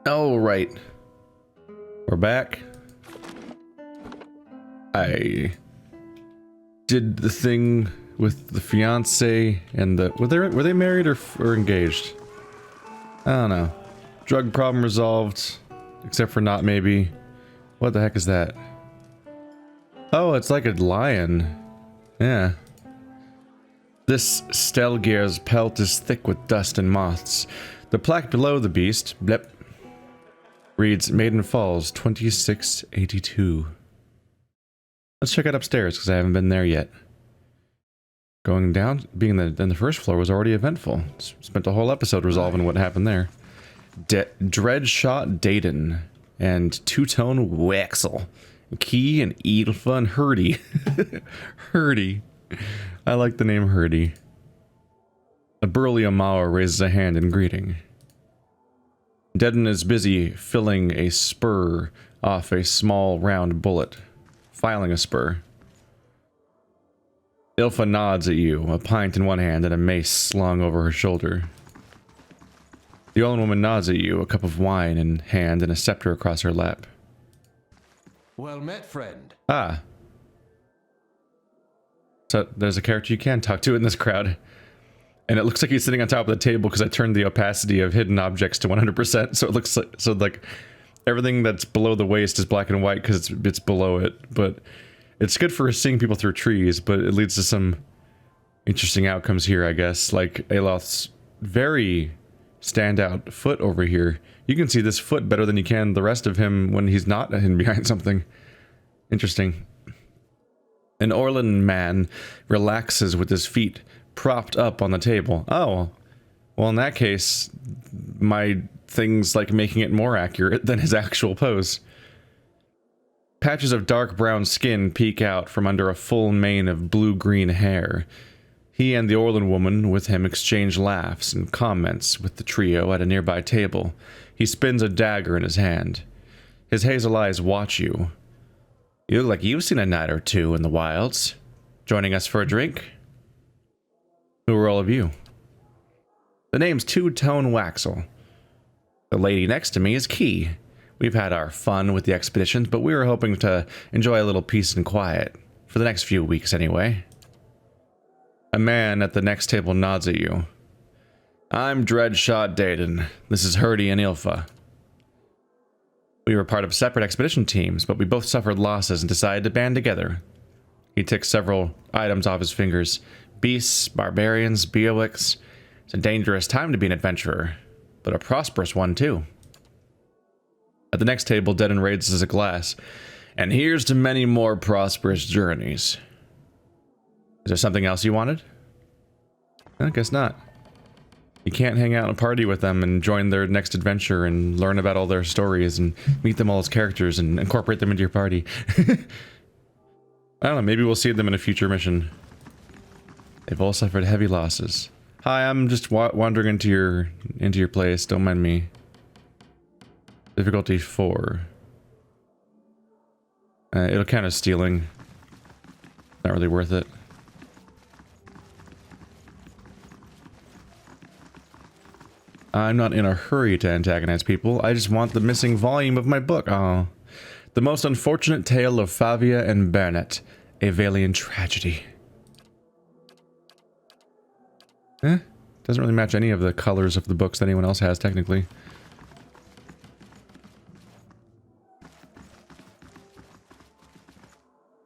Oh, right. We're back. I did the thing with the fiance and the were they married or engaged? I don't know. Drug problem resolved, except for not maybe. What the heck is that? Oh, it's like a lion. Yeah. This Stelgier's pelt is thick with dust and moths. The plaque below the beast, blep, reads Maiden Falls 2682. Let's check out upstairs because I haven't been there yet. Going down, being in the first floor was already eventful. Spent a whole episode resolving what happened there. Dreadshot Dayton and Two-Tone Waxel. Key and Edelfa and Hurdy. Hurdy. I like the name Hurdy. A burly Amawa raises a hand in greeting. Dedden is busy filling a spur off a small round bullet. Filing a spur. Ilfa nods at you, a pint in one hand and a mace slung over her shoulder. The old woman nods at you, a cup of wine in hand and a scepter across her lap. Well met, friend. Ah. So there's a character you can talk to in this crowd. And it looks like he's sitting on top of the table because I turned the opacity of hidden objects to 100%. So it looks like everything that's below the waist is black and white because it's below it. But it's good for seeing people through trees, but it leads to some interesting outcomes here, I guess. Like Aloth's very standout foot over here. You can see this foot better than you can the rest of him when he's not hidden behind something. Interesting. An Orlan man relaxes with his feet propped up on the table. Oh, well in that case, my thing's like making it more accurate than his actual pose. Patches of dark brown skin peek out from under a full mane of blue-green hair. He and the Orlan woman with him exchange laughs and comments with the trio at a nearby table. He spins a dagger in his hand. His hazel eyes watch you. You look like you've seen a night or two in the wilds. Joining us for a drink? Who are all of you? The name's Two-Tone Waxel. The lady next to me is Key. We've had our fun with the expeditions, but we were hoping to enjoy a little peace and quiet. For the next few weeks, anyway. A man at the next table nods at you. I'm Dreadshot Dayton. This is Hurdy and Ilfa. We were part of separate expedition teams, but we both suffered losses and decided to band together. He ticks several items off his fingers. Beasts, barbarians, Beowicks. It's a dangerous time to be an adventurer, but a prosperous one too. At the next table, Dedden raises a glass. And here's to many more prosperous journeys. Is there something else you wanted? I guess not. You can't hang out and party with them and join their next adventure and learn about all their stories and meet them all as characters and incorporate them into your party. I don't know, maybe we'll see them in a future mission. They've all suffered heavy losses. Hi, I'm just wandering into your place, don't mind me. Difficulty 4. It'll count as stealing. Not really worth it. I'm not in a hurry to antagonize people. I just want the missing volume of my book. Oh. The Most Unfortunate Tale of Favia and Bernet. A Valiant Tragedy. Doesn't really match any of the colors of the books that anyone else has, technically.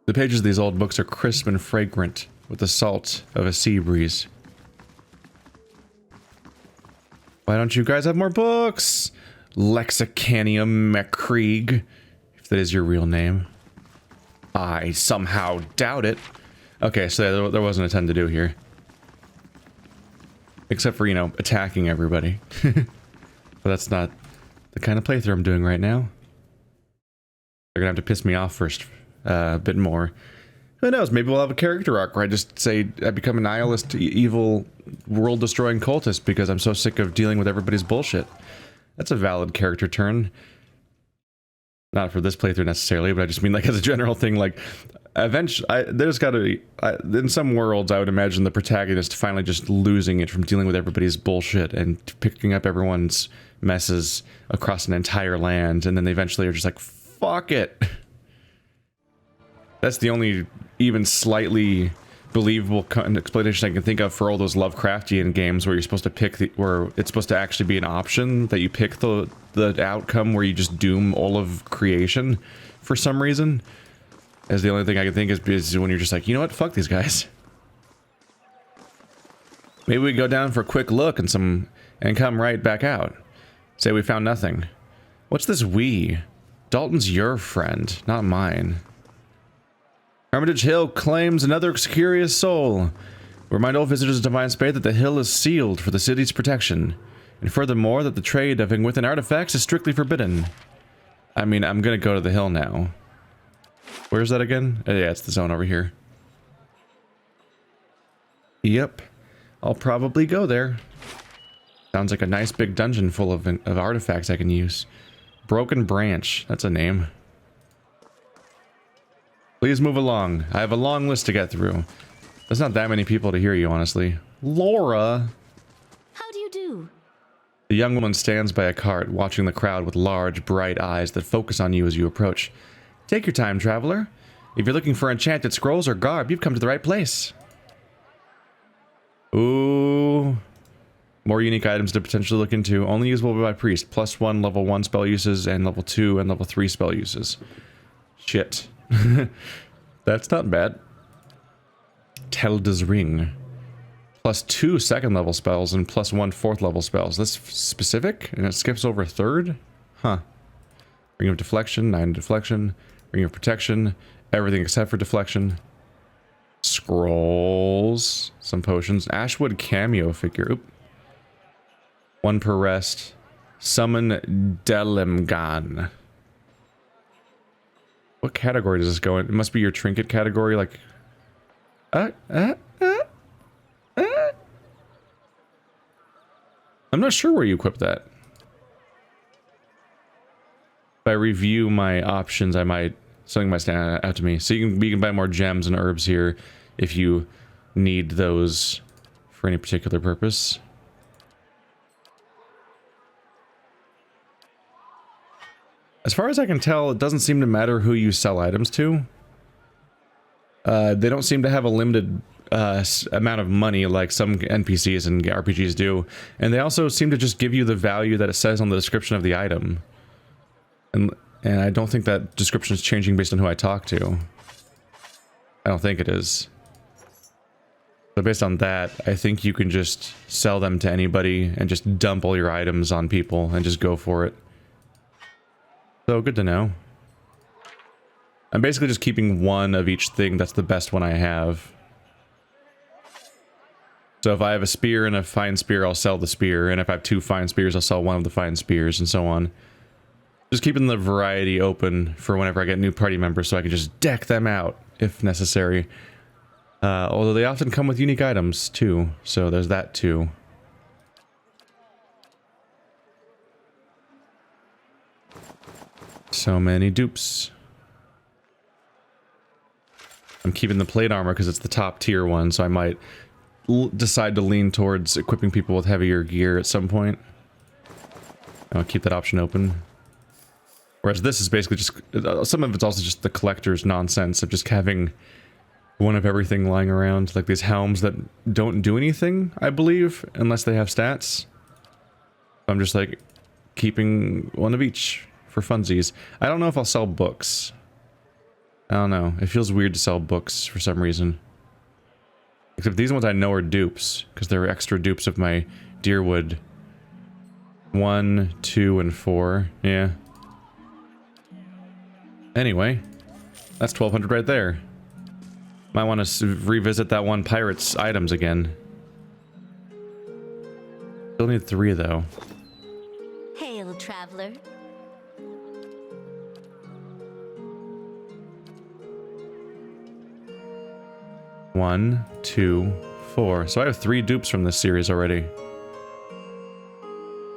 The pages of these old books are crisp and fragrant, with the salt of a sea breeze. Why don't you guys have more books? Lexicanium McCrieg, if that is your real name. I somehow doubt it. Okay, so there wasn't a ton to do here. Except for, you know, attacking everybody. But that's not the kind of playthrough I'm doing right now. They're gonna have to piss me off first a bit more. Who knows, maybe we'll have a character arc where I just say I become a nihilist, evil, world-destroying cultist because I'm so sick of dealing with everybody's bullshit. That's a valid character turn. Not for this playthrough necessarily, but I just mean like as a general thing, like eventually, there's gotta be, in some worlds I would imagine the protagonist finally just losing it from dealing with everybody's bullshit and picking up everyone's messes across an entire land, and then they eventually are just like, fuck it. That's the only even slightly believable explanation I can think of for all those Lovecraftian games where you're supposed to pick where it's supposed to actually be an option that you pick the outcome where you just doom all of creation for some reason. As the only thing I can think is when you're just like, you know what, fuck these guys. Maybe we go down for a quick look and come right back out. Say we found nothing. What's this we? Dalton's your friend, not mine. Hermitage Hill claims another curious soul. Remind all visitors of Defiance Bay that the hill is sealed for the city's protection. And furthermore, that the trade of and within artifacts is strictly forbidden. I mean, I'm gonna go to the hill now. Where's that again? Oh, yeah, it's the zone over here. Yep. I'll probably go there. Sounds like a nice big dungeon full of artifacts I can use. Broken Branch. That's a name. Please move along. I have a long list to get through. There's not that many people to hear you, honestly. Laura! How do you do? The young woman stands by a cart, watching the crowd with large, bright eyes that focus on you as you approach. Take your time, traveler. If you're looking for enchanted scrolls or garb, you've come to the right place. Ooh. More unique items to potentially look into. Only usable by priest. +1 level 1 spell uses and level 2 and level 3 spell uses. Shit. That's not bad. Telda's Ring. +2 second level spells and +1 fourth level spells. That's specific? And it skips over third? Huh. Ring of Deflection, 9 deflection. Ring of Protection, everything except for deflection. Scrolls. Some potions. Ashwood cameo figure. Oop. 1 per rest. Summon Delimgan. What category does this go in? It must be your trinket category, like... I'm not sure where you equip that. If I review my options, I might... Something might stand out to me. So you can buy more gems and herbs here if you need those for any particular purpose. As far as I can tell, it doesn't seem to matter who you sell items to. They don't seem to have a limited amount of money like some NPCs and RPGs do. And they also seem to just give you the value that it says on the description of the item. And I don't think that description is changing based on who I talk to. I don't think it is. So based on that, I think you can just sell them to anybody and just dump all your items on people and just go for it. So, good to know. I'm basically just keeping one of each thing that's the best one I have. So if I have a spear and a fine spear, I'll sell the spear. And if I have 2 fine spears, I'll sell one of the fine spears, and so on. Just keeping the variety open for whenever I get new party members so I can just deck them out, if necessary. Although they often come with unique items, too. So there's that, too. So many dupes. I'm keeping the plate armor because it's the top tier one, so I might decide to lean towards equipping people with heavier gear at some point. I'll keep that option open. Whereas this is basically just... some of it's also just the collector's nonsense of just having one of everything lying around. Like these helms that don't do anything, I believe, unless they have stats. I'm just like keeping one of each for funsies. I don't know if I'll sell books. I don't know. It feels weird to sell books for some reason. Except these ones I know are dupes, because they're extra dupes of my Deerwood. 1, 2, and 4. Yeah. Anyway, that's 1,200 right there. Might want to revisit that one pirate's items again. Still need 3 though. Hail, traveler. One, 2, 4. So I have 3 dupes from this series already.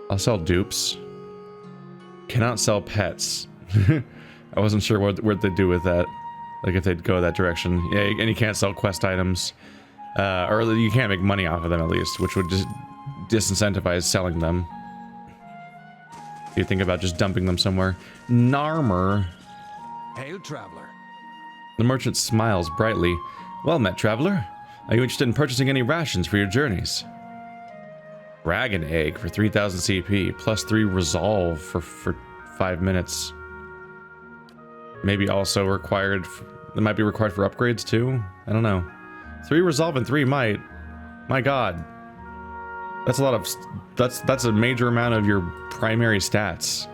I'll sell dupes. Cannot sell pets. I wasn't sure what they'd do with that. Like if they'd go that direction. Yeah, and you can't sell quest items. Or you can't make money off of them at least, which would just disincentivize selling them. You think about just dumping them somewhere. Narmer. Hail, traveler. The merchant smiles brightly. Well met, traveler. Are you interested in purchasing any rations for your journeys? Dragon egg for 3000 CP, plus 3 resolve for 5 minutes. Maybe also required, that might be required for upgrades too? I don't know. 3 resolve and 3 might. My god. That's a lot of, that's a major amount of your primary stats.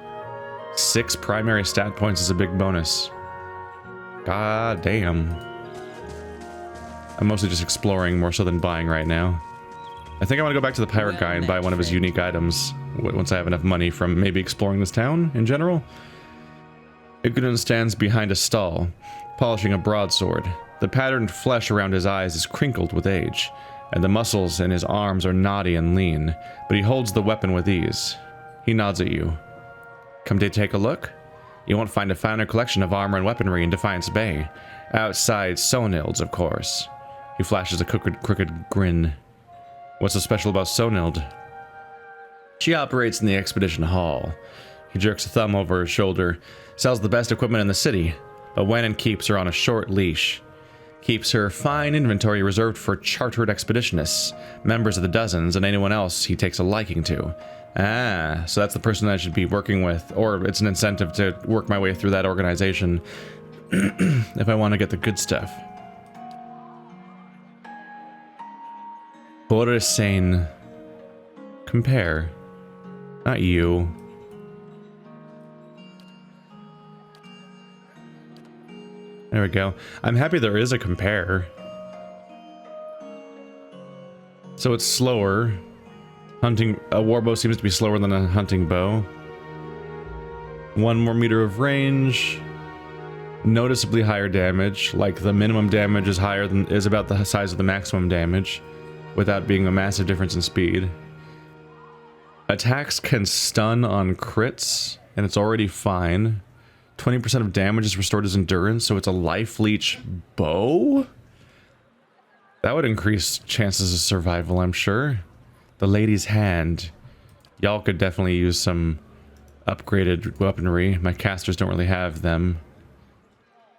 6 primary stat points is a big bonus. God damn. I'm mostly just exploring more so than buying right now. I think I want to go back to the pirate guy and buy one of his unique items once I have enough money from maybe exploring this town in general. Igudin stands behind a stall, polishing a broadsword. The patterned flesh around his eyes is crinkled with age, and the muscles in his arms are knotty and lean, but he holds the weapon with ease. He nods at you. Come to take a look? You won't find a finer collection of armor and weaponry in Defiance Bay. Outside Sonild's, of course. He flashes a crooked grin. What's so special about Sonild? She operates in the expedition hall. He jerks a thumb over his shoulder, sells the best equipment in the city, but Wen and keeps her on a short leash. Keeps her fine inventory reserved for chartered expeditionists, members of the dozens, and anyone else he takes a liking to. Ah, so that's the person I should be working with, or it's an incentive to work my way through that organization if I want to get the good stuff. Borisane. Compare. Not you. There we go. I'm happy there is a compare. So it's slower. Hunting a warbow seems to be slower than a hunting bow. 1 more meter of range. Noticeably higher damage. Like the minimum damage is about the size of the maximum damage, without being a massive difference in speed. Attacks can stun on crits, and it's already fine. 20% of damage is restored as endurance, so it's a life leech bow? That would increase chances of survival, I'm sure. The Lady's Hand. Y'all could definitely use some upgraded weaponry. My casters don't really have them.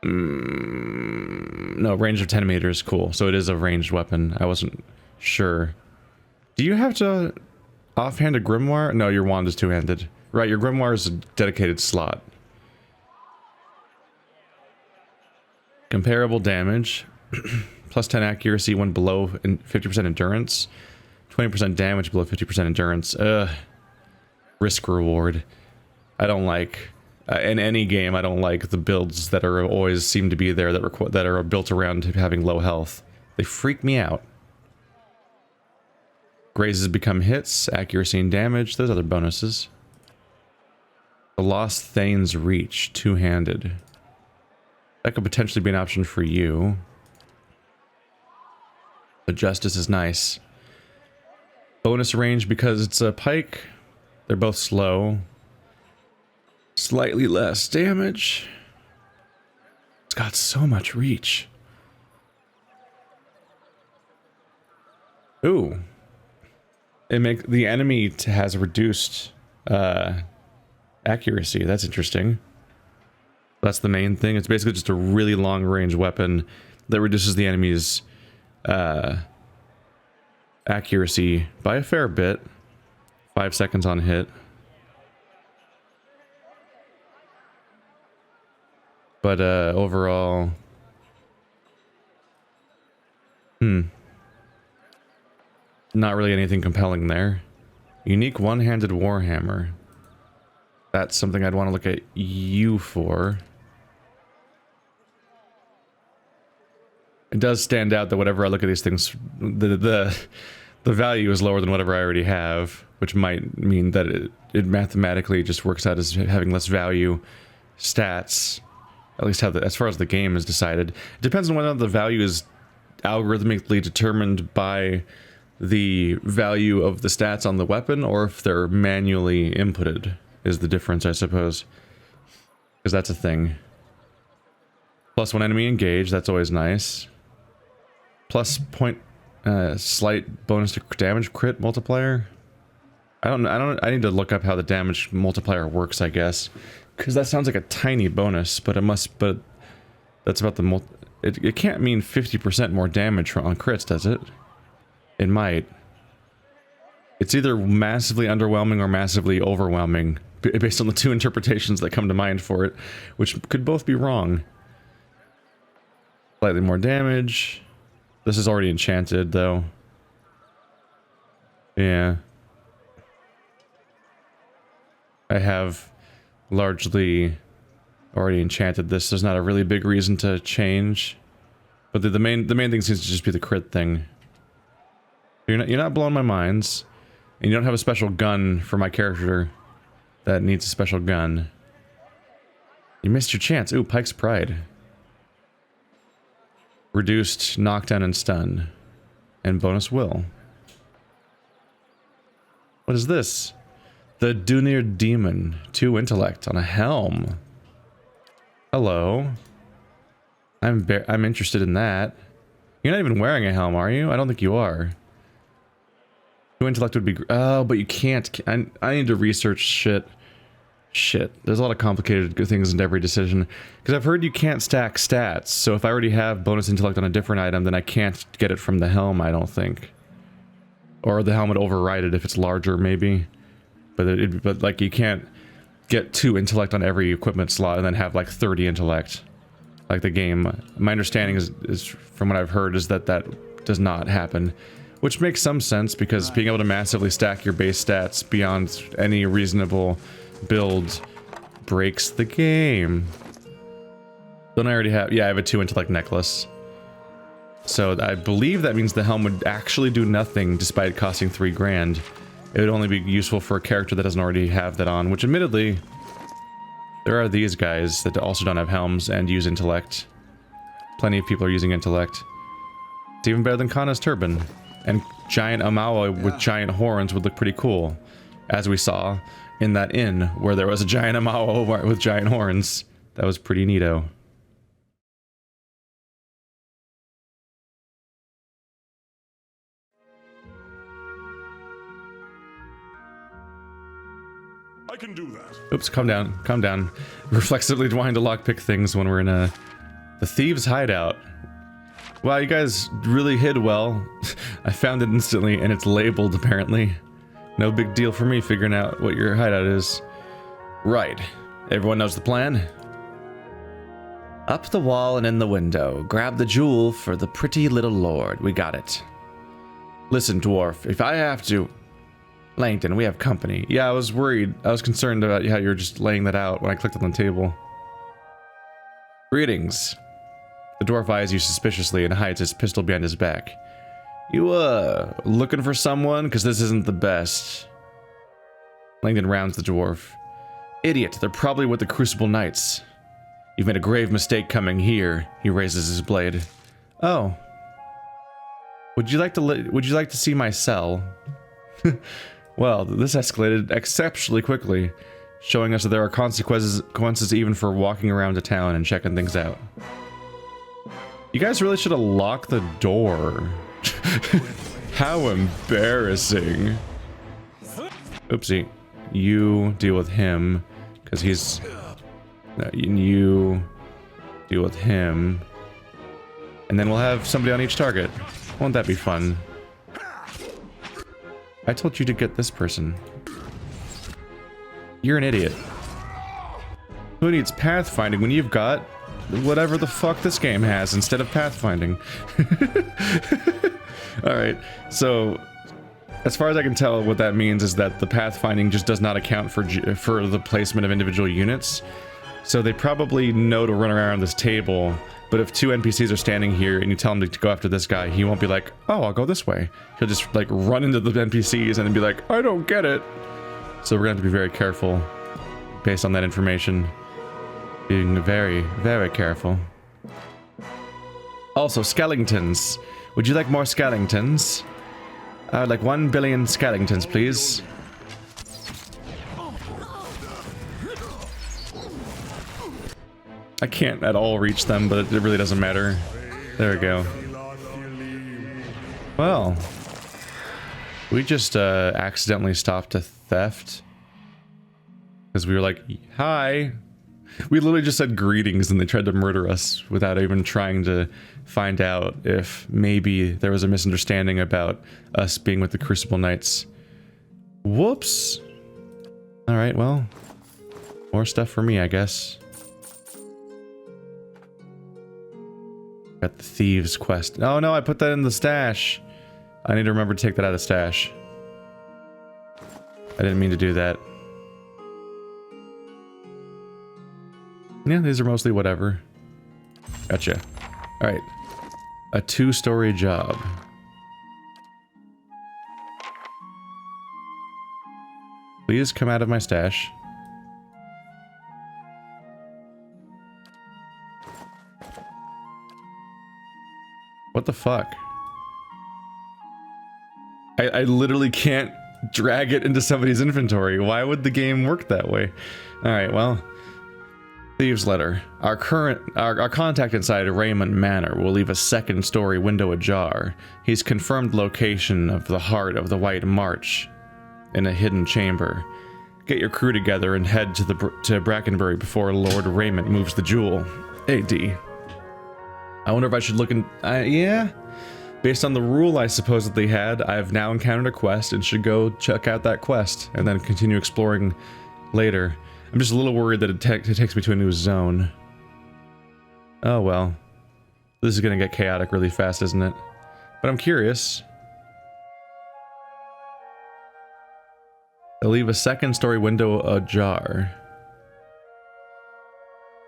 No, range of 10 meters, cool. So it is a ranged weapon. I wasn't sure. Do you have to offhand a grimoire? No, your wand is two-handed. Right, your grimoire is a dedicated slot. Comparable damage. Plus 10 accuracy when below 50% endurance. 20% damage below 50% endurance. Risk reward. I don't like... in any game, I don't like the builds that are always seem to be there that are built around having low health. They freak me out. Grazes become hits, accuracy and damage. There's other bonuses. The Lost Thane's Reach, two-handed. That could potentially be an option for you. The Justice is nice. Bonus range because it's a pike. They're both slow. Slightly less damage. It's got so much reach. Ooh. The enemy has reduced accuracy. That's interesting. That's the main thing. It's basically just a really long range weapon that reduces the enemy's accuracy by a fair bit. 5 seconds on hit. But overall... Not really anything compelling there. Unique one-handed warhammer. That's something I'd want to look at you for. It does stand out that whenever I look at these things, the value is lower than whatever I already have, which might mean that it mathematically just works out as having less value stats. At least as far as the game is decided. It depends on whether the value is algorithmically determined by the value of the stats on the weapon, or if they're manually inputted, is the difference, I suppose. Because that's a thing. Plus 1 enemy engaged, that's always nice. Plus slight bonus to damage crit multiplier. I need to look up how the damage multiplier works, I guess. Because that sounds like a tiny bonus, but that's about the it can't mean 50% more damage on crits, does it? It might. It's either massively underwhelming or massively overwhelming, based on the two interpretations that come to mind for it, which could both be wrong. Slightly more damage. This is already enchanted, though. Yeah. I have largely already enchanted this. There's not a really big reason to change. But the main thing seems to just be the crit thing. You're not blowing my minds. And you don't have a special gun for my character that needs a special gun. You missed your chance. Ooh, Pike's Pride. Reduced knockdown and stun. And bonus will. What is this? The Dunir Demon. 2 intellect on a helm. Hello. I'm interested in that. You're not even wearing a helm, are you? I don't think you are. 2 intellect would be... Oh, but you can't... I need to research shit. Shit. There's a lot of complicated things in every decision. Because I've heard you can't stack stats. So if I already have bonus intellect on a different item, then I can't get it from the helm, I don't think. Or the helm would override it if it's larger, maybe. But like, you can't get 2 intellect on every equipment slot and then have like 30 intellect. Like the game. My understanding is from what I've heard, is that does not happen. Which makes some sense, because being able to massively stack your base stats beyond any reasonable build breaks the game. Don't I already have... Yeah, I have a 2 intellect necklace. So I believe that means the helm would actually do nothing despite costing 3 grand. It would only be useful for a character that doesn't already have that on, which admittedly, there are these guys that also don't have helms and use intellect. Plenty of people are using intellect. It's even better than Kana's turban. And giant Amawa with giant horns would look pretty cool, as we saw in that inn where there was a giant Amawa with giant horns. That was pretty neato. I can do that. Oops, calm down, calm down. Reflexively wanting to lockpick things when we're in the thieves' hideout. Wow, you guys really hid well. I found it instantly, and it's labeled, apparently. No big deal for me figuring out what your hideout is. Right. Everyone knows the plan? Up the wall and in the window. Grab the jewel for the pretty little lord. We got it. Listen, dwarf, if I have to... Langton, we have company. Yeah, I was worried. I was concerned about how you were just laying that out when I clicked on the table. Greetings. The dwarf eyes you suspiciously and hides his pistol behind his back. You, looking for someone? Because this isn't the best. Langdon rounds the dwarf. Idiot, they're probably with the Crucible Knights. You've made a grave mistake coming here. He raises his blade. Oh. Would you like to see my cell? Well, this escalated exceptionally quickly, showing us that there are consequences even for walking around a town and checking things out. You guys really should have locked the door. How embarrassing. Oopsie. You deal with him, because he's... you deal with him. And then we'll have somebody on each target. Won't that be fun? I told you to get this person. You're an idiot. Who needs pathfinding when you've got whatever the fuck this game has instead of pathfinding? Alright, so as far as I can tell, what that means is that the pathfinding just does not account for the placement of individual units. So they probably know to run around this table, but if 2 NPCs are standing here and you tell him to go after this guy, he won't be like, oh, I'll go this way. He'll just like run into the NPCs and then be like, I don't get it. So we're gonna have to be very careful based on that information. Being very, very careful. Also, skeletons. Would you like more skeletons? I would like 1 billion skeletons, please. I can't at all reach them, but it really doesn't matter. There we go. Well, we just accidentally stopped a theft. Because we were like, hi. We literally just said greetings and they tried to murder us without even trying to find out if maybe there was a misunderstanding about us being with the Crucible Knights. Whoops. Alright, well. More stuff for me, I guess. Got the Thieves quest. Oh no, I put that in the stash. I need to remember to take that out of the stash. I didn't mean to do that. Yeah, these are mostly whatever. Gotcha. Alright. A 2-story job. Please come out of my stash. What the fuck? I literally can't drag it into somebody's inventory. Why would the game work that way? Alright, well. Thieves' letter. Our contact inside Raymond Manor will leave a 2nd-story window ajar. He's confirmed location of the heart of the White March in a hidden chamber. Get your crew together and head to Brackenbury before Lord Raymond moves the jewel. AD. I wonder if I should look in... yeah. Based on the rule I supposedly had, I have now encountered a quest and should go check out that quest and then continue exploring later. I'm just a little worried that it takes me to a new zone. Oh well. This is gonna get chaotic really fast, isn't it? But I'm curious. They'll leave a 2nd-story window ajar.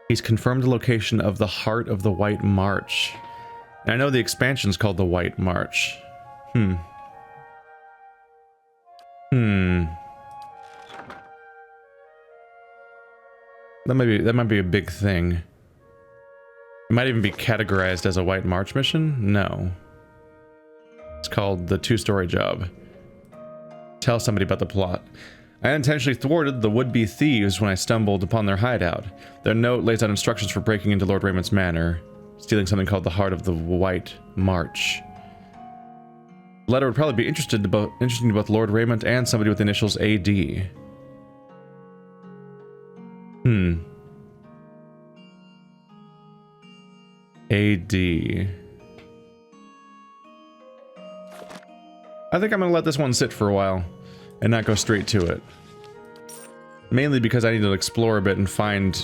He's confirmed the location of the heart of the White March. And I know the expansion's called the White March. That might be a big thing. It might even be categorized as a White March mission? No. It's called the 2-story job. Tell somebody about the plot. I unintentionally thwarted the would-be thieves when I stumbled upon their hideout. Their note lays out instructions for breaking into Lord Raymond's manor, stealing something called the Heart of the White March. The letter would probably be interesting to both Lord Raymond and somebody with the initials AD. AD. I think I'm gonna let this one sit for a while and not go straight to it. Mainly because I need to explore a bit and find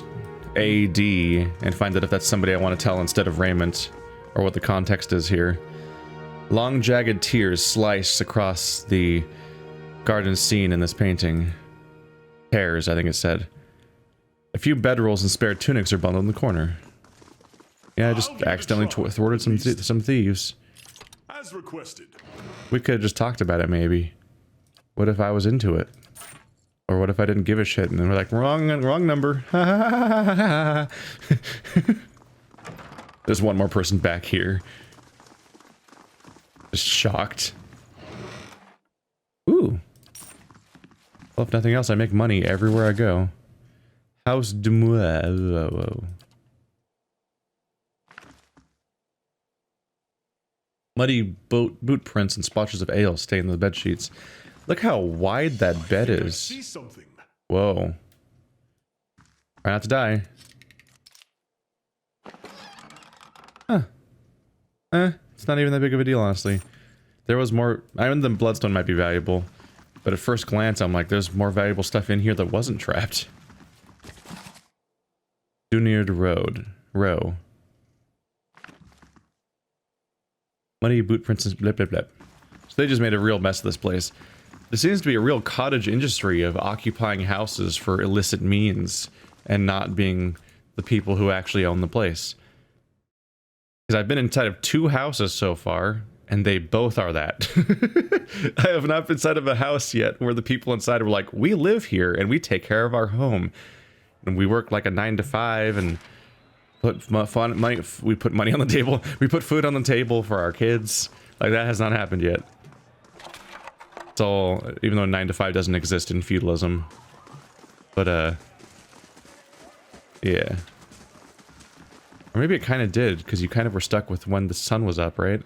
AD and find out if that's somebody I want to tell instead of Raymond, or what the context is here. Long jagged tears slice across the garden scene in this painting. Pears, I think it said. A few bedrolls and spare tunics are bundled in the corner. Yeah, I just accidentally thwarted some thieves. As requested. We could have just talked about it, maybe. What if I was into it? Or what if I didn't give a shit and then we're like, wrong number. There's one more person back here. Just shocked. Ooh. Well, if nothing else, I make money everywhere I go. House de Moi. Muddy boot prints and splotches of ale stain the bed sheets. Look how wide that bed is. See something. Whoa. Try not to die. Huh. It's not even that big of a deal, honestly. There was more... I mean, the bloodstone might be valuable. But at first glance, I'm like, there's more valuable stuff in here that wasn't trapped. Junior row. Muddy boot prints and blip blip blip. So they just made a real mess of this place. There seems to be a real cottage industry of occupying houses for illicit means and not being the people who actually own the place. Because I've been inside of 2 houses so far, and they both are that. I have not been inside of a house yet where the people inside were like, we live here and we take care of our home. And we work like a 9 to 5 and put money, we put money on the table. We put food on the table for our kids. Like, that has not happened yet. It's all, even though 9 to 5 doesn't exist in feudalism. But, yeah. Or maybe it kind of did, because you kind of were stuck with when the sun was up, right?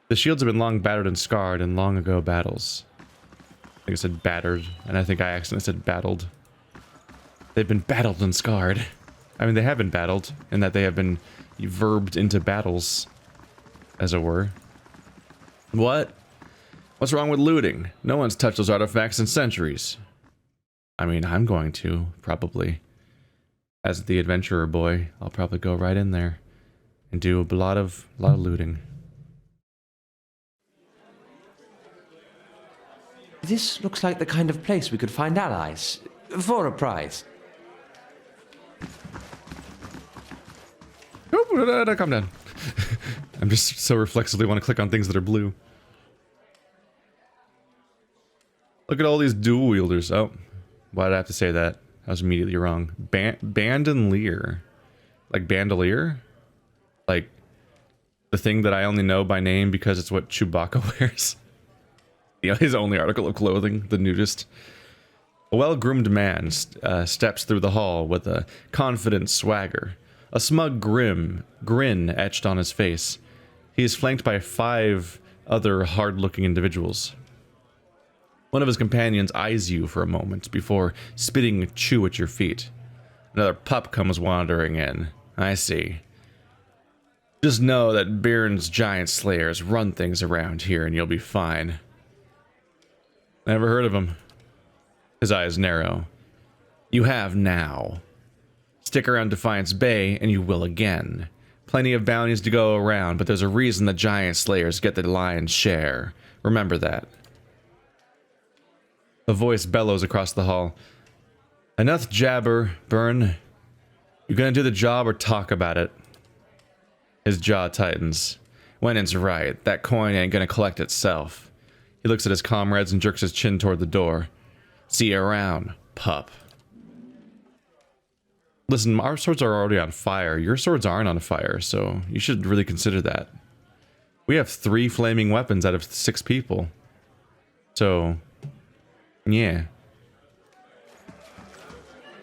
The shields have been long battered and scarred in long ago battles. I think I said battered, and I think I accidentally said battled. They've been battled and scarred. I mean, they have been battled, in that they have been verbed into battles, as it were. What? What's wrong with looting? No one's touched those artifacts in centuries. I mean, I'm going to, probably. As the adventurer boy, I'll probably go right in there and do a lot of looting. This looks like the kind of place we could find allies. For a price. Oh, calm down. I'm just so reflexively want to click on things that are blue. Look at all these dual wielders. Oh, why did I have to say that? I was immediately wrong. Bandolier. Like bandolier? Like the thing that I only know by name because it's what Chewbacca wears. You know, his only article of clothing, the nudist. A well-groomed man steps through the hall with a confident swagger, a smug grin etched on his face. He is flanked by 5 other hard-looking individuals. One of his companions eyes you for a moment before spitting chew at your feet. Another pup comes wandering in. I see. Just know that Byrne's giant slayers run things around here and you'll be fine. Never heard of him. His eyes narrow. You have now. Stick around Defiance Bay and you will again. Plenty of bounties to go around, but there's a reason the giant slayers get the lion's share. Remember that. A voice bellows across the hall. Enough jabber, Byrne. You gonna do the job or talk about it? His jaw tightens. Wennen's right. That coin ain't gonna collect itself. He looks at his comrades and jerks his chin toward the door. See you around, pup. Listen, our swords are already on fire. Your swords aren't on fire, so you should really consider that. We have 3 flaming weapons out of 6 people. So, yeah.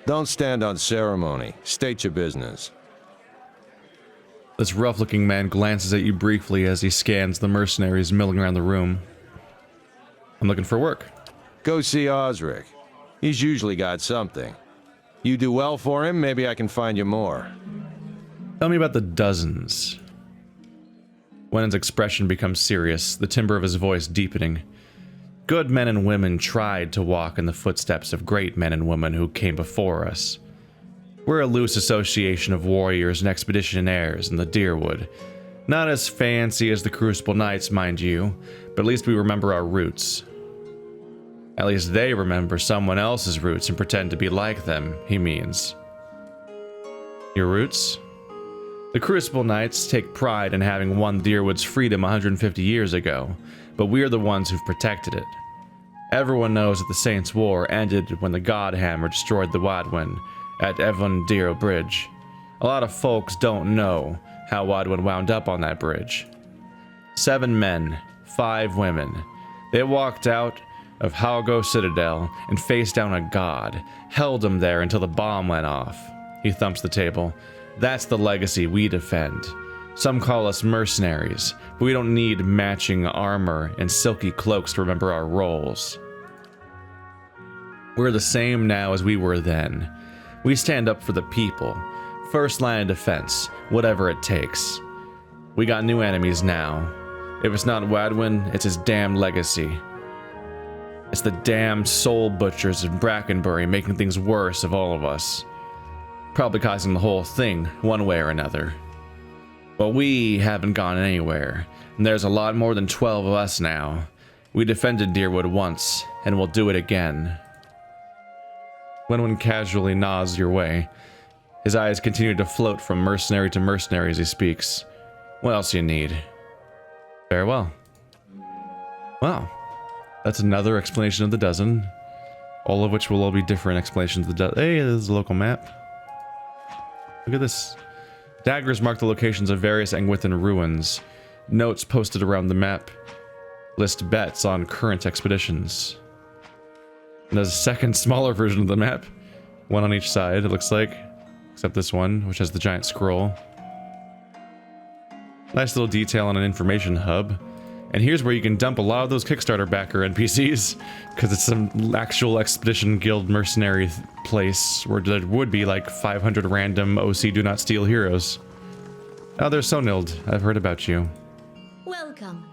Don't stand on ceremony. State your business. This rough-looking man glances at you briefly as he scans the mercenaries milling around the room. I'm looking for work. Go see Osric. He's usually got something. You do well for him, maybe I can find you more. Tell me about the dozens. Wennen's expression becomes serious, the timbre of his voice deepening. Good men and women tried to walk in the footsteps of great men and women who came before us. We're a loose association of warriors and expeditionaires in the Deerwood. Not as fancy as the Crucible Knights, mind you, but at least we remember our roots. At least they remember someone else's roots and pretend to be like them, he means. Your roots? The Crucible Knights take pride in having won Deerwood's freedom 150 years ago, but we're the ones who've protected it. Everyone knows that the Saints' War ended when the Godhammer destroyed the Wadwin at Evandiro Bridge. A lot of folks don't know how Wadwin wound up on that bridge. 7 men, 5 women. They walked out of Halgo Citadel and faced down a god, held him there until the bomb went off. He thumps the table. That's the legacy we defend. Some call us mercenaries, but we don't need matching armor and silky cloaks to remember our roles. We're the same now as we were then. We stand up for the people. First line of defense, whatever it takes. We got new enemies now. If it's not Wadwin, it's his damn legacy. It's the damned soul butchers of Brackenbury making things worse of all of us. Probably causing the whole thing, one way or another. But we haven't gone anywhere, and there's a lot more than 12 of us now. We defended Deerwood once, and we'll do it again. Wenwen casually nods your way. His eyes continue to float from mercenary to mercenary as he speaks. What else do you need? Farewell. Wow. That's another explanation of the dozen. All of which will all be different explanations of the dozen. Hey, there's a local map. Look at this. Daggers mark the locations of various Angwithan ruins. Notes posted around the map list bets on current expeditions. And there's a second, smaller version of the map. One on each side, it looks like. Except this one, which has the giant scroll. Nice little detail on an information hub. And here's where you can dump a lot of those Kickstarter backer NPCs, because it's some actual Expedition Guild mercenary place where there would be like 500 random OC Do Not Steal heroes. Oh, there's Sonild. I've heard about you. Welcome.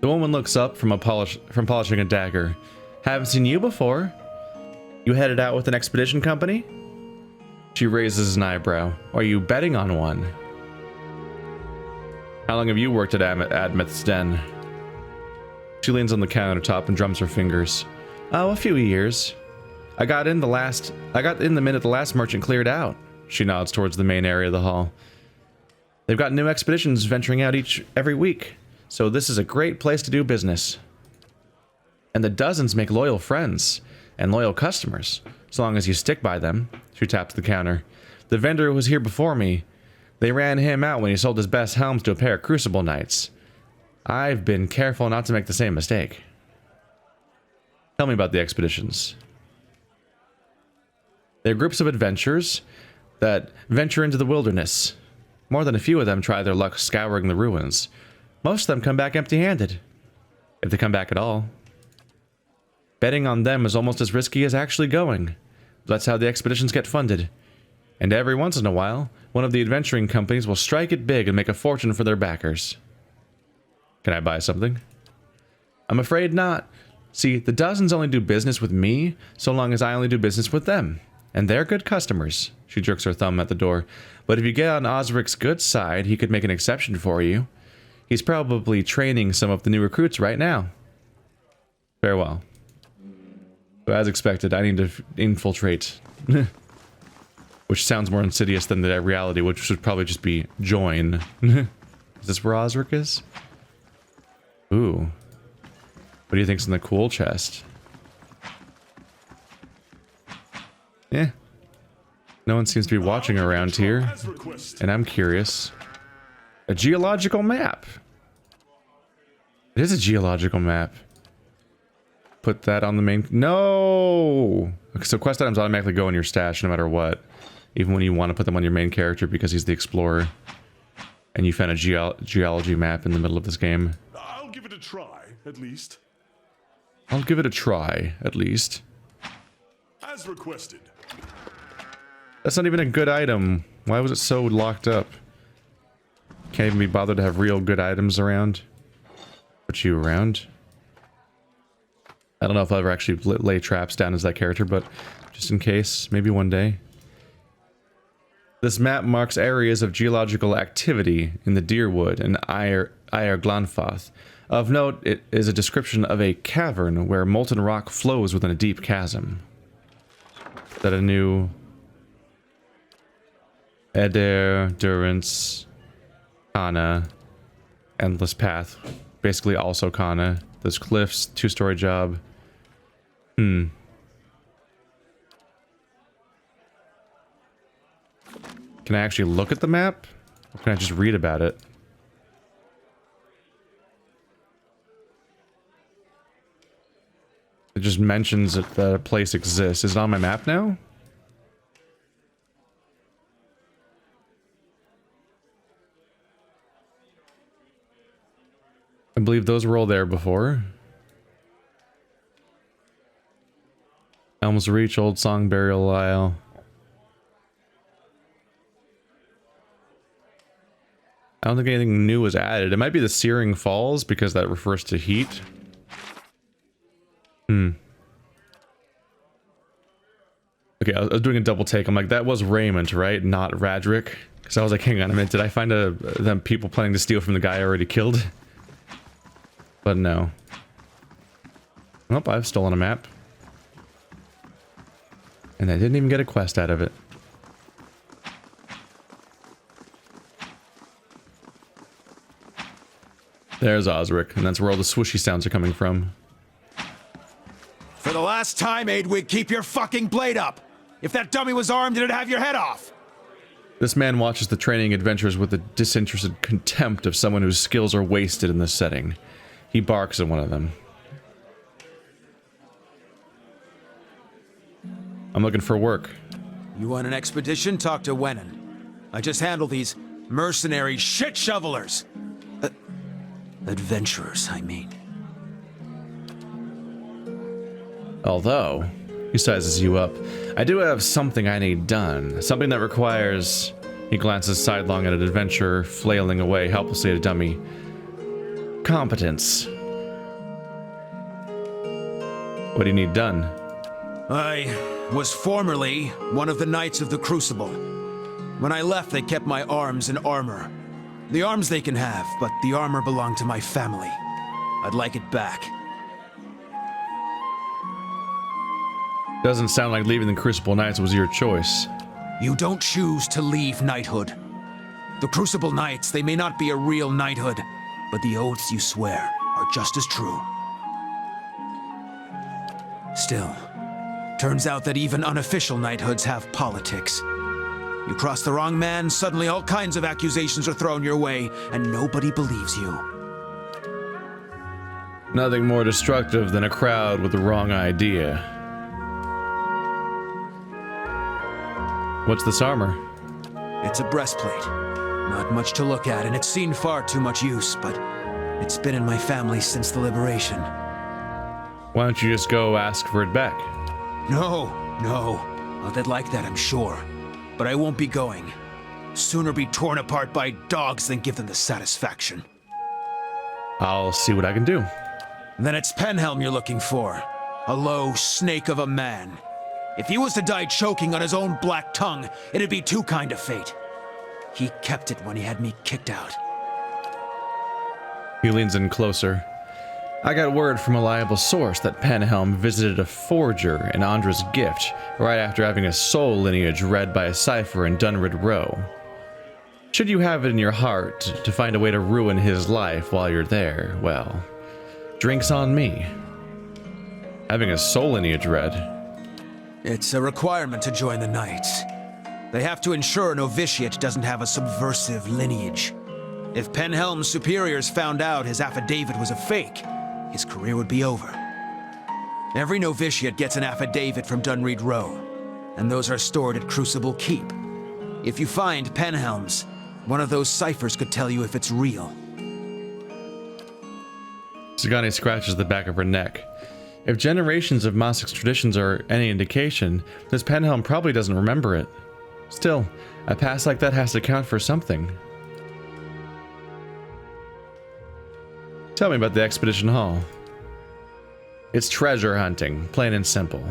The woman looks up from polishing a dagger. Haven't seen you before. You headed out with an expedition company? She raises an eyebrow. Are you betting on one? How long have you worked at Admeth's Den? She leans on the countertop and drums her fingers. Oh, a few years. I got in the minute the last merchant cleared out. She nods towards the main area of the hall. They've got new expeditions venturing out every week, so this is a great place to do business. And the dozens make loyal friends and loyal customers, so long as you stick by them. She taps the counter. The vendor who was here before me, they ran him out when he sold his best helms to a pair of Crucible Knights. I've been careful not to make the same mistake. Tell me about the expeditions. They're groups of adventurers that venture into the wilderness. More than a few of them try their luck scouring the ruins. Most of them come back empty-handed, if they come back at all. Betting on them is almost as risky as actually going. That's how the expeditions get funded. And every once in a while, one of the adventuring companies will strike it big and make a fortune for their backers. Can I buy something? I'm afraid not. See, the dozens only do business with me, so long as I only do business with them. And they're good customers. She jerks her thumb at the door. But if you get on Osric's good side, he could make an exception for you. He's probably training some of the new recruits right now. Farewell. So as expected, I need to infiltrate. Which sounds more insidious than the reality, which should probably just be join. Is this where Osric is? Ooh. What do you think's in the cool chest? Yeah. No one seems to be watching around here. And I'm curious. A geological map. It is a geological map. Put that on the main... No! Okay, so quest items automatically go in your stash no matter what. Even when you want to put them on your main character because he's the explorer. And you found a geology map in the middle of this game. I'll give it a try, at least. I'll give it a try, at least. As requested. That's not even a good item. Why was it so locked up? Can't even be bothered to have real good items around. Put you around. I don't know if I'll ever actually lay traps down as that character, but just in case, maybe one day. This map marks areas of geological activity in the Deerwood and Ire Glanfath. Of note, it is a description of a cavern where molten rock flows within a deep chasm. Is that a new... Eder, Durance, Kana, Endless Path. Basically also Kana. There's cliffs, 2-story job. Can I actually look at the map? Or can I just read about it? It just mentions that a place exists. Is it on my map now? I believe those were all there before. Elm's Reach, Old Song, Burial Isle. I don't think anything new was added. It might be the Searing Falls because that refers to heat. Okay, I was doing a double take. I'm like, that was Raymond, right? Not Radric. Because I was like, hang on a minute. Did I find them people planning to steal from the guy I already killed? But no. Nope, I've stolen a map. And I didn't even get a quest out of it. There's Osric, and that's where all the swooshy sounds are coming from. For the last time, Aidwig, keep your fucking blade up! If that dummy was armed, it'd have your head off! This man watches the training adventures with the disinterested contempt of someone whose skills are wasted in this setting. He barks at one of them. I'm looking for work. You want an expedition? Talk to Wenon. I just handle these mercenary shit shovelers. Adventurers, I mean. Although, he sizes you up, I do have something I need done. Something that requires... He glances sidelong at an adventurer, flailing away helplessly at a dummy. Competence. What do you need done? I was formerly one of the Knights of the Crucible. When I left, they kept my arms and armor. The arms they can have, but the armor belonged to my family. I'd like it back. Doesn't sound like leaving the Crucible Knights was your choice. You don't choose to leave knighthood. The Crucible Knights, they may not be a real knighthood, but the oaths you swear are just as true. Still, turns out that even unofficial knighthoods have politics. You cross the wrong man, suddenly all kinds of accusations are thrown your way, and nobody believes you. Nothing more destructive than a crowd with the wrong idea. What's this armor? It's a breastplate. Not much to look at, and it's seen far too much use, but it's been in my family since the liberation. Why don't you just go ask for it back? No. Oh, they'd like that, I'm sure. But I won't be going. Sooner be torn apart by dogs than give them the satisfaction. I'll see what I can do. Then it's Penhelm you're looking for. A low snake of a man. If he was to die choking on his own black tongue, it'd be too kind of fate. He kept it when he had me kicked out. He leans in closer. I got word from a reliable source that Penhelm visited a forger in Andra's gift right after having a soul lineage read by a cipher in Dunrid Row. Should you have it in your heart to find a way to ruin his life while you're there, well, drinks on me. Having a soul lineage read. It's a requirement to join the Knights. They have to ensure a novitiate doesn't have a subversive lineage. If Penhelm's superiors found out his affidavit was a fake, his career would be over. Every novitiate gets an affidavit from Dunrid Row, and those are stored at Crucible Keep. If you find Penhelm's, one of those ciphers could tell you if it's real. Sagani scratches the back of her neck. If generations of Mossic's traditions are any indication, this Penhelm probably doesn't remember it. Still, a past like that has to count for something. Tell me about the Expedition Hall. It's treasure hunting, plain and simple.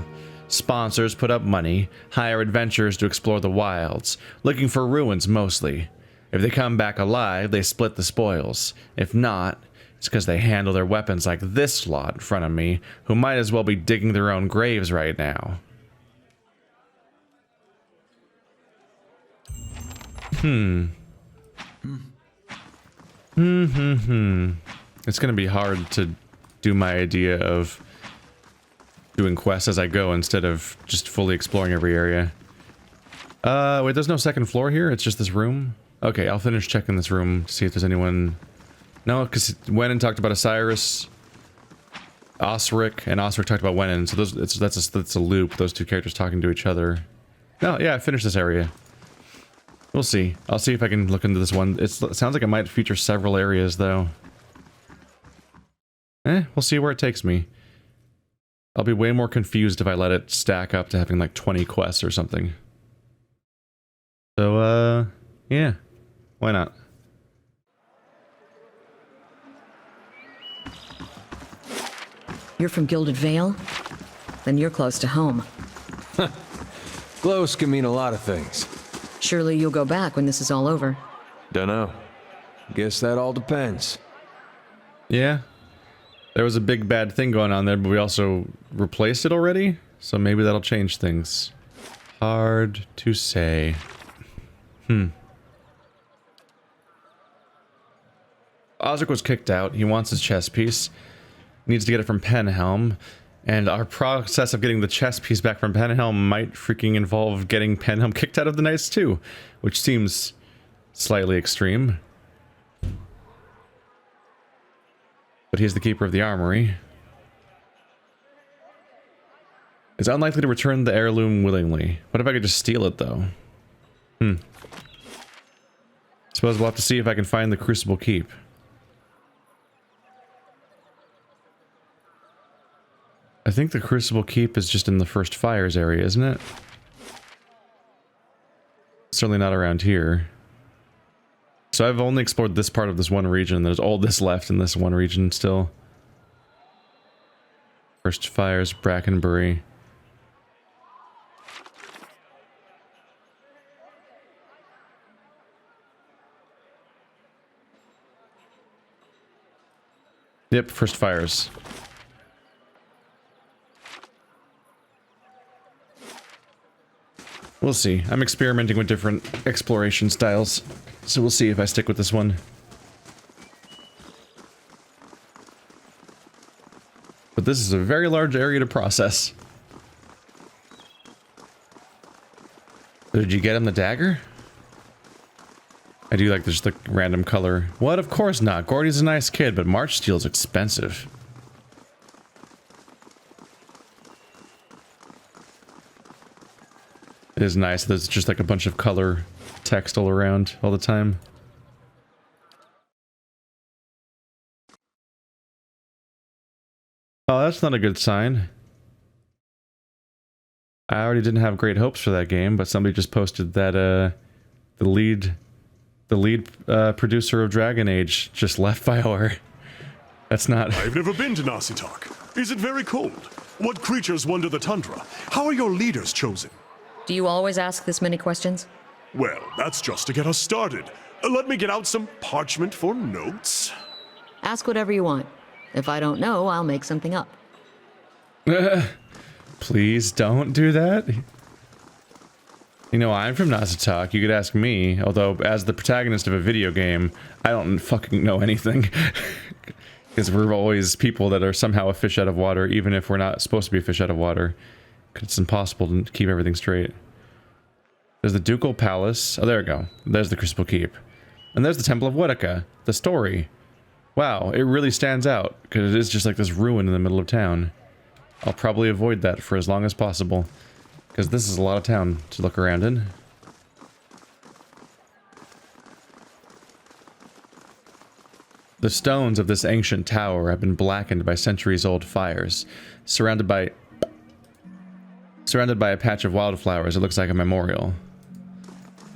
Sponsors put up money, hire adventurers to explore the wilds, looking for ruins mostly. If they come back alive, they split the spoils. If not, it's because they handle their weapons like this lot in front of me, who might as well be digging their own graves right now. It's gonna be hard to do my idea of doing quests as I go instead of just fully exploring every area. Wait, there's no second floor here? It's just this room? Okay, I'll finish checking this room to see if there's anyone... No, because Wenin talked about Osiris, Osric, and Osric talked about Wenin, so that's a loop, those two characters talking to each other. No, yeah, I finished this area. We'll see. I'll see if I can look into this one. It sounds like it might feature several areas, though. We'll see where it takes me. I'll be way more confused if I let it stack up to having like 20 quests or something. So, yeah. Why not? You're from Gilded Vale? Then you're close to home. Close can mean a lot of things. Surely you'll go back when this is all over. Dunno. Guess that all depends. Yeah. There was a big bad thing going on there, but we also replaced it already? So maybe that'll change things. Hard to say. Osric was kicked out. He wants his chess piece. Needs to get it from Penhelm. And our process of getting the chess piece back from Penhelm might freaking involve getting Penhelm kicked out of the Knights too. Which seems slightly extreme. But he's the keeper of the armory. Is unlikely to return the heirloom willingly. What if I could just steal it, though? Suppose we'll have to see if I can find the Crucible Keep. I think the Crucible Keep is just in the first fires area, isn't it? Certainly not around here. So I've only explored this part of this one region. There's all this left in this one region still. First fires, Brackenbury. Yep, first fires. We'll see. I'm experimenting with different exploration styles, so we'll see if I stick with this one. But this is a very large area to process. Did you get him the dagger? I do like just the random color. What? Of course not. Gordy's a nice kid, but March steel's expensive. It is nice. There's just like a bunch of color text all around all the time. Oh, that's not a good sign. I already didn't have great hopes for that game, but somebody just posted that the lead producer of Dragon Age just left BioWare. That's not... I've never been to Nasitok. Is it very cold? What creatures wander the tundra? How are your leaders chosen? Do you always ask this many questions? Well, that's just to get us started. Let me get out some parchment for notes. Ask whatever you want. If I don't know, I'll make something up. Please don't do that. You know, I'm from Nasitok. You could ask me, although as the protagonist of a video game, I don't fucking know anything. Because we're always people that are somehow a fish out of water, even if we're not supposed to be a fish out of water. It's impossible to keep everything straight. There's the Ducal Palace. Oh, there we go. There's the Crucible Keep. And there's the Temple of Whitaca. The story. Wow, it really stands out, because it is just like this ruin in the middle of town. I'll probably avoid that for as long as possible, because this is a lot of town to look around in. The stones of this ancient tower have been blackened by centuries-old fires, surrounded by a patch of wildflowers. It looks like a memorial.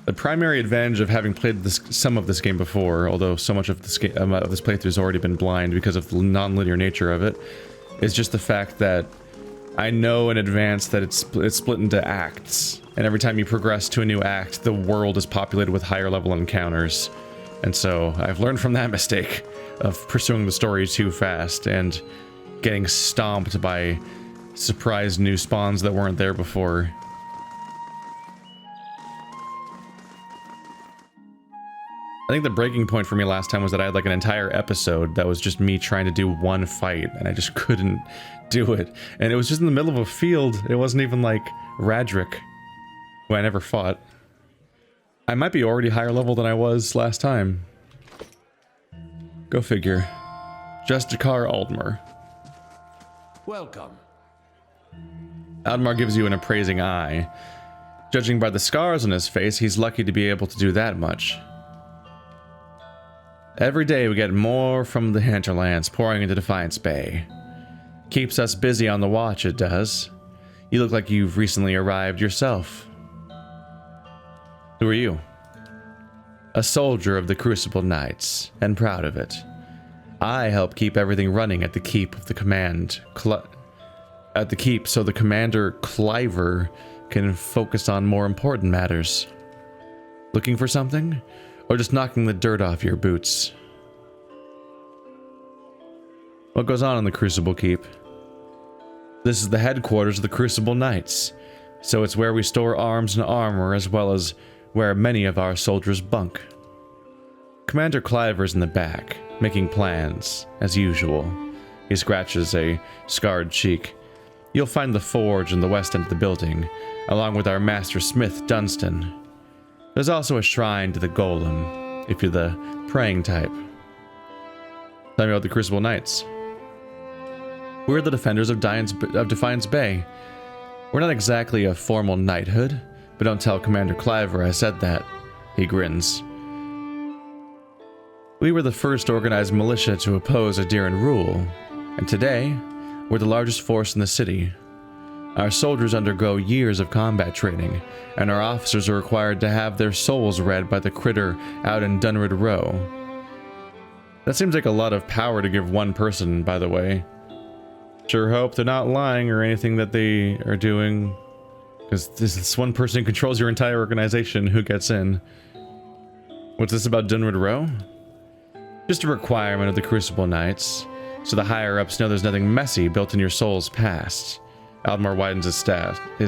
The primary advantage of having played some of this game before, although so much of this playthrough has already been blind because of the non-linear nature of it, is just the fact that I know in advance that it's split into acts, and every time you progress to a new act, the world is populated with higher level encounters. And so I've learned from that mistake of pursuing the story too fast and getting stomped by surprise new spawns that weren't there before. I think the breaking point for me last time was that I had like an entire episode that was just me trying to do one fight, and I just couldn't do it. And it was just in the middle of a field. It wasn't even like Radric, who I never fought. I might be already higher level than I was last time. Go figure. Justicar Aldmar. Welcome. Aldmar gives you an appraising eye. Judging by the scars on his face, he's lucky to be able to do that much. Every day we get more from the hinterlands pouring into Defiance Bay. Keeps us busy on the watch, it does. You look like you've recently arrived yourself. Who are you? A soldier of the Crucible Knights, and proud of it. I help keep everything running at the keep of the so the Commander Cliver can focus on more important matters. Looking for something? Or just knocking the dirt off your boots? What goes on in the Crucible Keep? This is the headquarters of the Crucible Knights, so it's where we store arms and armor as well as where many of our soldiers bunk. Commander Cliver's in the back, making plans, as usual. He scratches a scarred cheek. You'll find the forge in the west end of the building, along with our master smith, Dunstan. There's also a shrine to the Golem, if you're the praying type. Tell me about the Crucible Knights. We're the defenders of Defiance Bay. We're not exactly a formal knighthood, but don't tell Commander Cliver I said that. He grins. We were the first organized militia to oppose Adiran rule, and today, We're the largest force in the city. Our soldiers undergo years of combat training, and our officers are required to have their souls read by the critter out in Dunrid Row. That seems like a lot of power to give one person, by the way. Sure hope they're not lying or anything that they are doing, because this one person controls your entire organization. Who gets in? What's this about Dunrid Row? Just a requirement of the Crucible Knights, so the higher-ups know there's nothing messy built in your soul's past. Aldmar widens his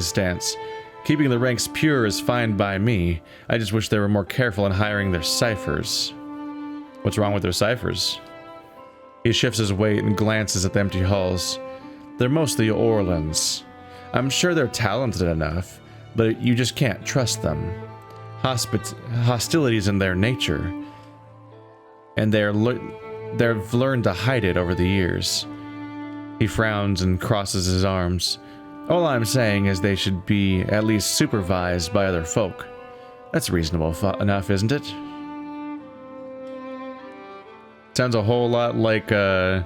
stance. Keeping the ranks pure is fine by me. I just wish they were more careful in hiring their ciphers. What's wrong with their ciphers? He shifts his weight and glances at the empty halls. They're mostly Orlans. I'm sure they're talented enough, but you just can't trust them. Hostility's in their nature, and they've learned to hide it over the years. He frowns and crosses his arms. All I'm saying is they should be at least supervised by other folk. That's reasonable enough, isn't it? Sounds a whole lot like the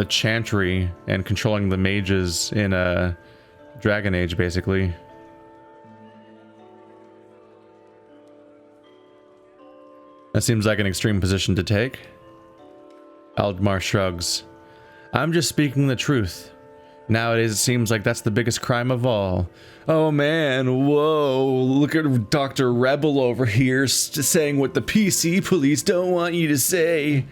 Chantry and controlling the mages in Dragon Age, basically. That seems like an extreme position to take. Aldmar shrugs. I'm just speaking the truth. Nowadays it seems like that's the biggest crime of all. Oh man, whoa, look at Dr. Rebel over here saying what the PC police don't want you to say.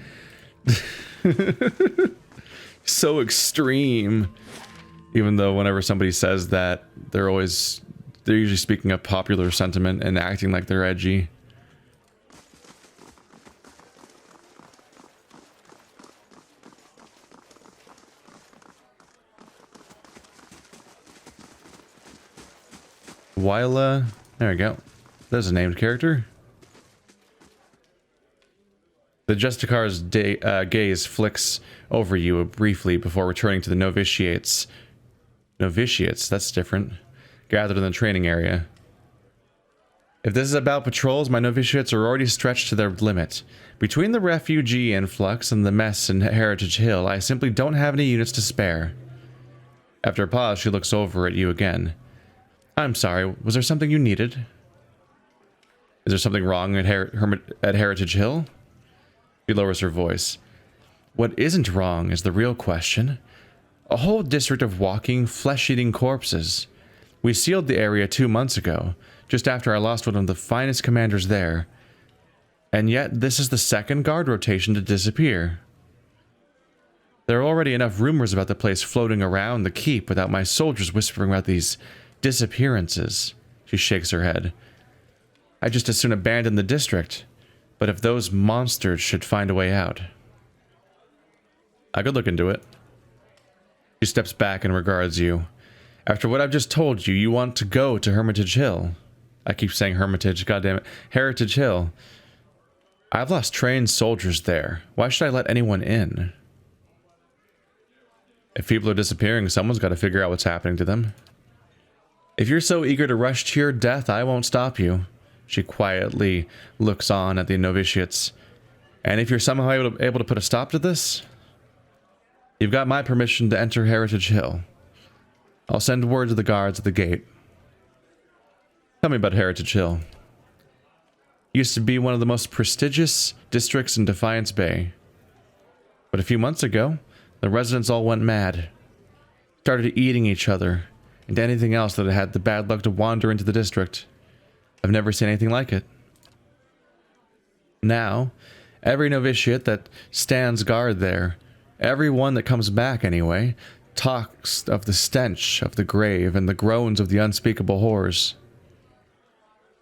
So extreme. Even though whenever somebody says that, they're usually speaking of popular sentiment and acting like they're edgy. Wyla, there we go. There's a named character. The Justicar's gaze flicks over you briefly before returning to the novitiates. Novitiates, that's different. Gathered in the training area. If this is about patrols, my novitiates are already stretched to their limit. Between the refugee influx and the mess in Heritage Hill, I simply don't have any units to spare. After a pause, she looks over at you again. I'm sorry, was there something you needed? Is there something wrong at Heritage Hill? She lowers her voice. What isn't wrong is the real question. A whole district of walking, flesh-eating corpses. We sealed the area 2 months ago, just after I lost one of the finest commanders there. And yet, this is the second guard rotation to disappear. There are already enough rumors about the place floating around the keep without my soldiers whispering about these disappearances. She shakes her head. I just as soon abandon the district. But if those monsters should find a way out, I could look into it. She steps back and regards you. After what I've just told you, you want to go to Hermitage Hill. I keep saying Hermitage, goddammit. Heritage Hill. I've lost trained soldiers there. Why should I let anyone in? If people are disappearing, someone's got to figure out what's happening to them. If you're so eager to rush to your death, I won't stop you. She quietly looks on at the novitiates. And if you're somehow able to put a stop to this, you've got my permission to enter Heritage Hill. I'll send word to the guards at the gate. Tell me about Heritage Hill. Used to be one of the most prestigious districts in Defiance Bay. But a few months ago, the residents all went mad. Started eating each other and anything else that had the bad luck to wander into the district. I've never seen anything like it. Now, every novitiate that stands guard there, every one that comes back anyway, talks of the stench of the grave and the groans of the unspeakable horrors.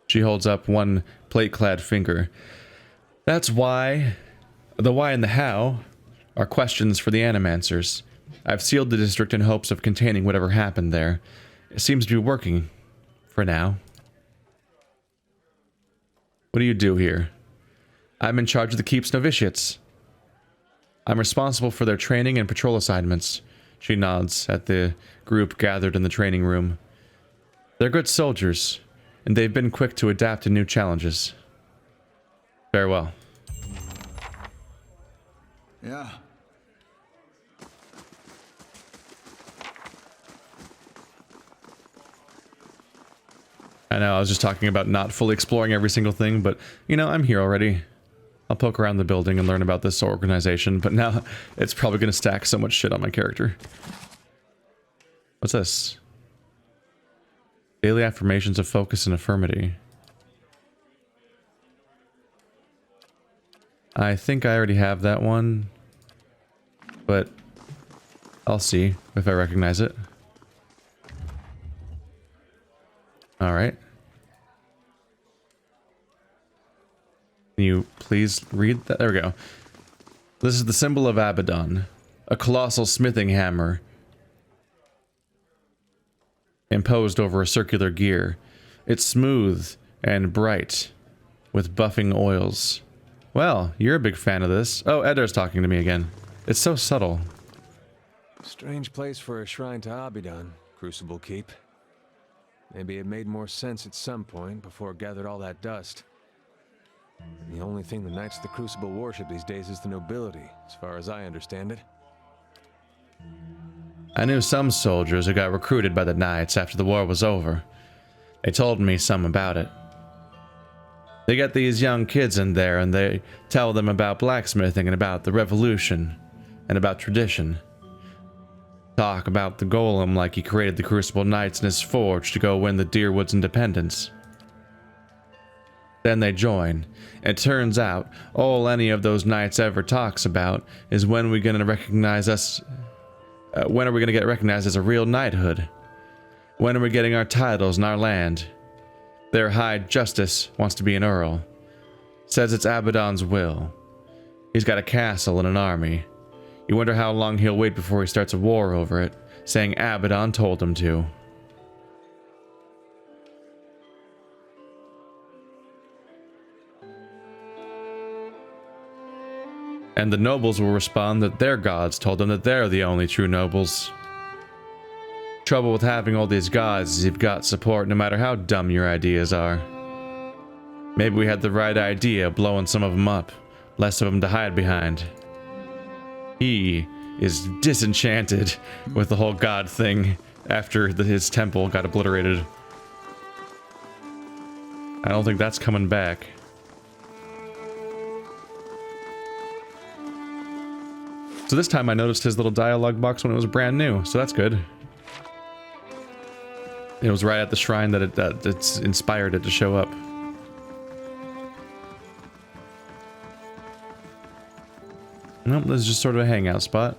She holds up one plate-clad finger. That's why. The why and the how are questions for the Animancers. I've sealed the district in hopes of containing whatever happened there. It seems to be working. For now. What do you do here? I'm in charge of the Keep's novitiates. I'm responsible for their training and patrol assignments. She nods at the group gathered in the training room. They're good soldiers, and they've been quick to adapt to new challenges. Farewell. Yeah. I know, I was just talking about not fully exploring every single thing, but, you know, I'm here already. I'll poke around the building and learn about this organization, but now it's probably going to stack so much shit on my character. What's this? Daily affirmations of focus and affirmity. I think I already have that one, but I'll see if I recognize it. Alright. Can you please read that? There we go. This is the symbol of Abaddon, a colossal smithing hammer imposed over a circular gear. It's smooth and bright, with buffing oils. Well, you're a big fan of this. Oh, Eddar's talking to me again. It's so subtle. Strange place for a shrine to Abaddon, Crucible Keep. Maybe it made more sense at some point before it gathered all that dust. The only thing the Knights of the Crucible worship these days is the nobility, as far as I understand it. I knew some soldiers who got recruited by the Knights after the war was over. They told me some about it. They get these young kids in there and they tell them about blacksmithing and about the revolution and about tradition. Talk about the golem like he created the Crucible Knights in his forge to go win the Deerwood's independence. Then they join. It turns out all any of those knights ever talks about is when we gonna recognize us. When are we gonna get recognized as a real knighthood? When are we getting our titles and our land? Their High Justice wants to be an earl. Says it's Abaddon's will. He's got a castle and an army. You wonder how long he'll wait before he starts a war over it, saying Abaddon told him to. And the nobles will respond that their gods told them that they're the only true nobles. Trouble with having all these gods is you've got support no matter how dumb your ideas are. Maybe we had the right idea blowing some of them up, less of them to hide behind. He is disenchanted with the whole god thing after his temple got obliterated. I don't think that's coming back. So this time I noticed his little dialogue box when it was brand new, so that's good. It was right at the shrine that it's inspired it to show up. Nope, this is just sort of a hangout spot.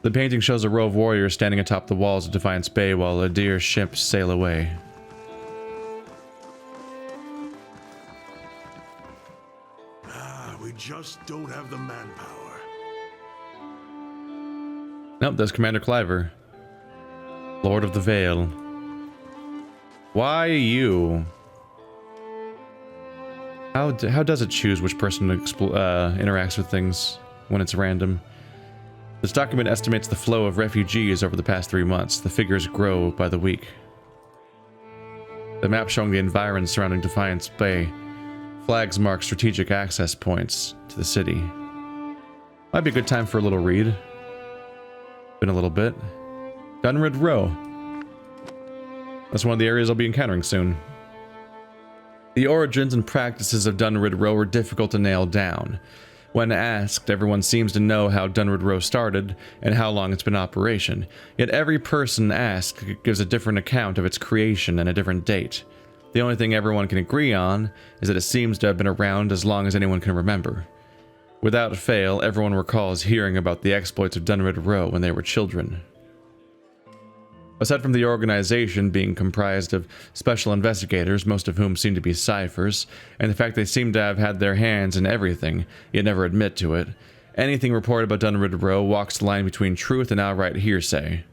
The painting shows a row of warriors standing atop the walls of Defiance Bay while a deer ships sail away. We just don't have the manpower. Nope, there's Commander Cliver. Lord of the Vale. Why you? How does it choose which person interacts with things when it's random? This document estimates the flow of refugees over the past 3 months. The figures grow by the week. The map showing the environs surrounding Defiance Bay. Flags mark strategic access points to the city. Might be a good time for a little read. Been a little bit. Dunrid Row. That's one of the areas I'll be encountering soon. The origins and practices of Dunrid Row are difficult to nail down. When asked, everyone seems to know how Dunrid Row started and how long it's been in operation, yet every person asked gives a different account of its creation and a different date. The only thing everyone can agree on is that it seems to have been around as long as anyone can remember. Without fail, everyone recalls hearing about the exploits of Dunrid Row when they were children. Aside from the organization being comprised of special investigators, most of whom seem to be ciphers, and the fact they seem to have had their hands in everything, yet never admit to it, anything reported about Dunrid Row walks the line between truth and outright hearsay.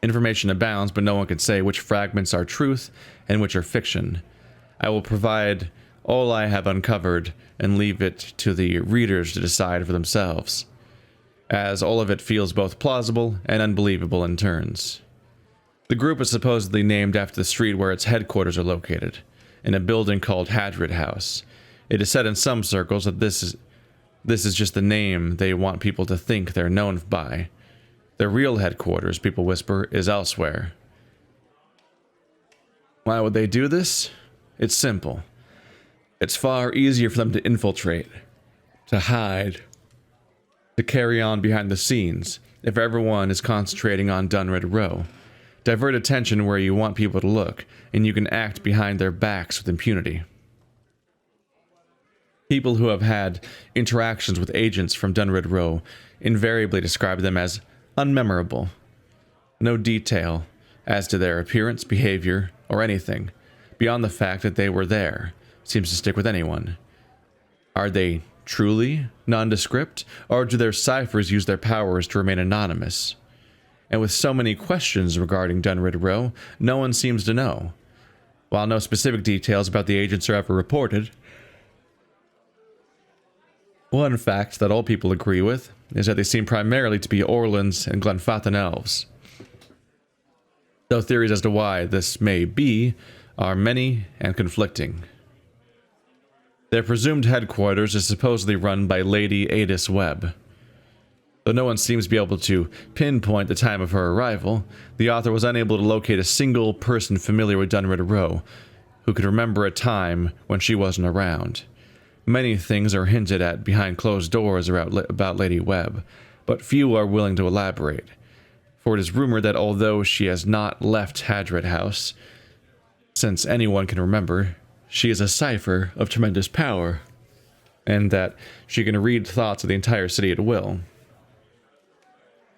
Information abounds, but no one can say which fragments are truth and which are fiction. I will provide all I have uncovered and leave it to the readers to decide for themselves, as all of it feels both plausible and unbelievable in turns. The group is supposedly named after the street where its headquarters are located, in a building called Hadrid House. It is said in some circles that this is just the name they want people to think they're known by. Their real headquarters, people whisper, is elsewhere. Why would they do this? It's simple. It's far easier for them to infiltrate, to hide, to carry on behind the scenes if everyone is concentrating on Dunred Row. Divert attention where you want people to look, and you can act behind their backs with impunity. People who have had interactions with agents from Dunred Row invariably describe them as unmemorable. No detail as to their appearance, behavior, or anything beyond the fact that they were there seems to stick with anyone. Are they truly nondescript, or do their ciphers use their powers to remain anonymous? And with so many questions regarding Dunred Row, no one seems to know. While no specific details about the agents are ever reported, one fact that all people agree with is that they seem primarily to be Orlands and Glenfathan elves. Though theories as to why this may be are many and conflicting. Their presumed headquarters is supposedly run by Lady Adis Webb. Though no one seems to be able to pinpoint the time of her arrival, the author was unable to locate a single person familiar with Dunred Row who could remember a time when she wasn't around. Many things are hinted at behind closed doors about Lady Webb, but few are willing to elaborate, for it is rumored that although she has not left Hadred House, since anyone can remember, she is a cipher of tremendous power, and that she can read thoughts of the entire city at will.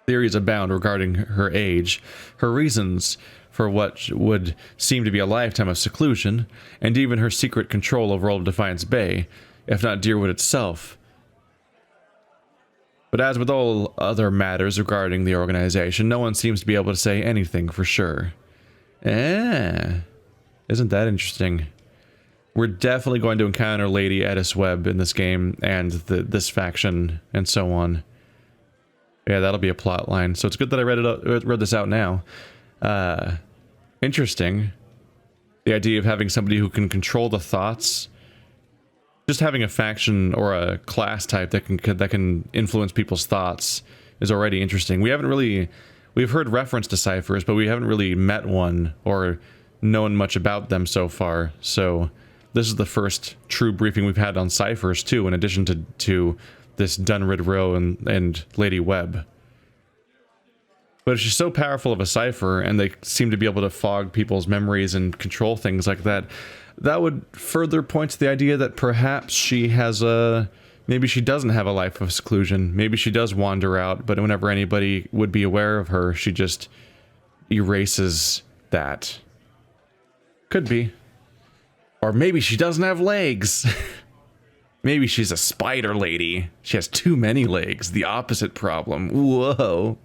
Theories abound regarding her age, her reasons for what would seem to be a lifetime of seclusion, and even her secret control over all of Defiance Bay, if not Deerwood itself. But as with all other matters regarding the organization, no one seems to be able to say anything for sure. Isn't that interesting? We're definitely going to encounter Lady Adis Webb in this game, and this faction, and so on. Yeah, that'll be a plot line. So it's good that I read this out now. Interesting. The idea of having somebody who can control the thoughts. Just having a faction or a class type that can influence people's thoughts is already interesting. We've heard reference to ciphers, but we haven't really met one or known much about them so far. So this is the first true briefing we've had on ciphers too, in addition to this Dunred Row and Lady Webb. But if she's so powerful of a cipher, and they seem to be able to fog people's memories and control things like that, that would further point to the idea that perhaps she has maybe she doesn't have a life of seclusion. Maybe she does wander out, but whenever anybody would be aware of her, she just erases that. Could be. Or maybe she doesn't have legs. Maybe she's a spider lady. She has too many legs. The opposite problem. Whoa.